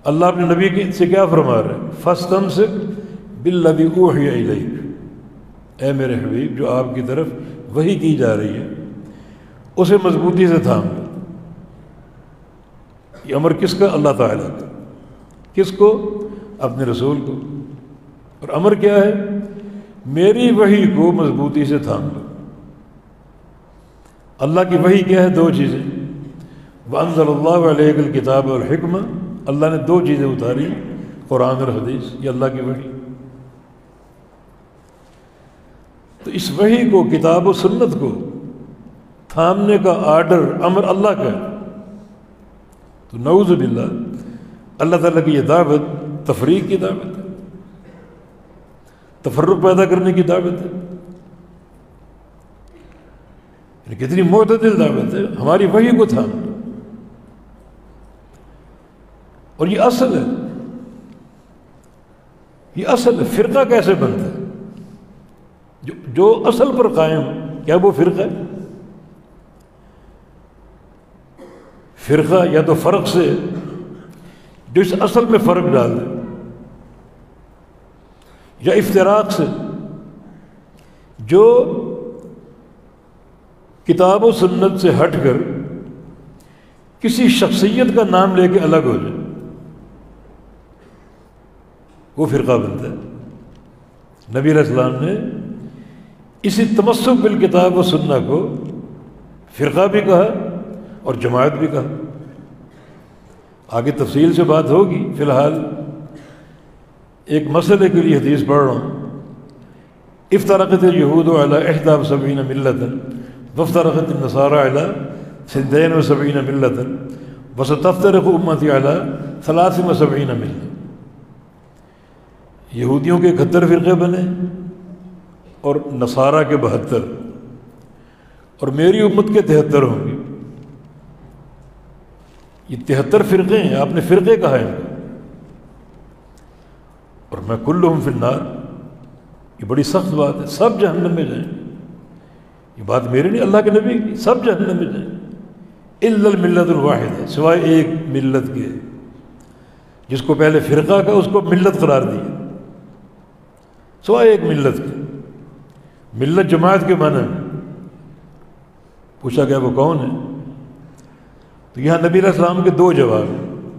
اللہ اپنے نبی سے کیا فرما رہے ہیں؟ فاستمسک بالذی اوحی الیک، اے میرے حبیب جو آپ کی طرف وحی کی جا رہی ہے اسے مضبوطی سے تھام لو۔ یہ امر کس کا؟ اللہ تعالیٰ کا۔ کس کو؟ اپنے رسول کو۔ اور امر کیا ہے؟ میری وحی کو مضبوطی سے تھام لو۔ اللہ کی وحی کیا ہے؟ دو چیزیں، وَأَنزَلَ اللَّهُ عَلَيْكَ الْكِتَابَ وَالْحِكْمَةَ، اللہ نے دو چیزیں اتاری، قرآن اور حدیث، یہ اللہ کی وحی۔ تو اس وحی کو، کتاب و سنت کو تھامنے کا آرڈر، امر اللہ کا ہے۔ تو نعوذ باللہ اللہ تعالیٰ کی یہ دعوت تفریق کی دعوت ہے، تفرق پیدا کرنے کی دعوت ہے۔ یعنی کتنی معتدل دعوت ہے، ہماری وحی کو تھام۔ اور یہ اصل ہے، یہ اصل ہے۔ فرقہ کیسے بنتا ہے؟ جو اصل پر قائم، کیا وہ فرقہ ہے؟ فرقہ یا تو فرق سے جو اس اصل میں فرق ڈال دے، یا افتراق سے جو کتاب و سنت سے ہٹ کر کسی شخصیت کا نام لے کے الگ ہو جائے، وہ فرقہ بنتا ہے۔ نبی علیہ السلام نے اسی تمسک بالکتاب و سنت کو فرقہ بھی کہا اور جماعت بھی کہا۔ آگے تفصیل سے بات ہوگی، فی الحال ایک مسئلے کے لیے حدیث پڑھ رہا ہوں۔ افترقت اليہود علی 71 ملۃ وافترقت النصارى علی 72 ملۃ وستفترق امتی علی 73 ملۃ۔ یہودیوں کے 71 فرقے بنے اور نصارہ کے 72، اور میری امت کے 73 ہوں گے۔ یہ 73 فرقے ہیں، آپ نے فرقے کہا ہے، اور میں کلہم فی النار، یہ بڑی سخت بات ہے، سب جہنم میں جائیں۔ یہ بات میری نہیں، اللہ کے نبی کی، سب جہنم میں جائیں الا الملۃ الواحدہ، سوائے ایک ملت کے، جس کو پہلے فرقہ کا اس کو ملت قرار دیا، سوائے ایک ملت کے۔ ملت جماعت کے معنی میں پوچھا گیا وہ کون ہے؟ تو یہاں نبی علیہ السلام کے دو جواب ہیں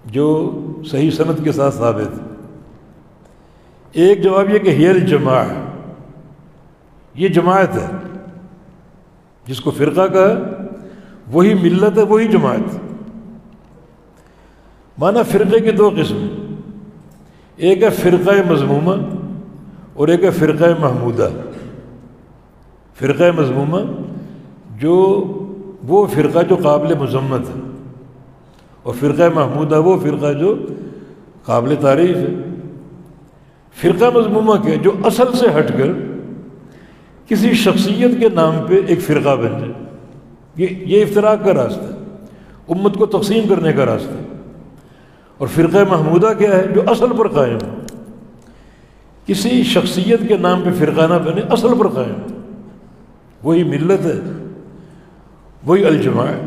جو صحیح سند کے ساتھ ثابت ہے۔ ایک جواب یہ کہ ہی الجماع، یہ جماعت ہے، جس کو فرقہ کہا وہی ملت ہے، وہی جماعت۔ مانا فرقے کی دو قسم، ایک ہے فرقہ مذمومہ اور ایک ہے فرقہ محمودہ۔ فرقہ مذمومہ جو وہ فرقہ جو قابل مذمت ہے، اور فرقہ محمودہ وہ فرقہ جو قابل تعریف ہے۔ فرقہ مذمومہ کے جو اصل سے ہٹ کر کسی شخصیت کے نام پہ ایک فرقہ بن جائے، یہ افتراق کا راستہ ہے، امت کو تقسیم کرنے کا راستہ ہے۔ اور فرقہ محمودہ کیا ہے؟ جو اصل پر قائم ہے، کسی شخصیت کے نام پہ فرقہ نہ بنے، اصل پر قائم، وہی ملت ہے، وہی الجماع ہے۔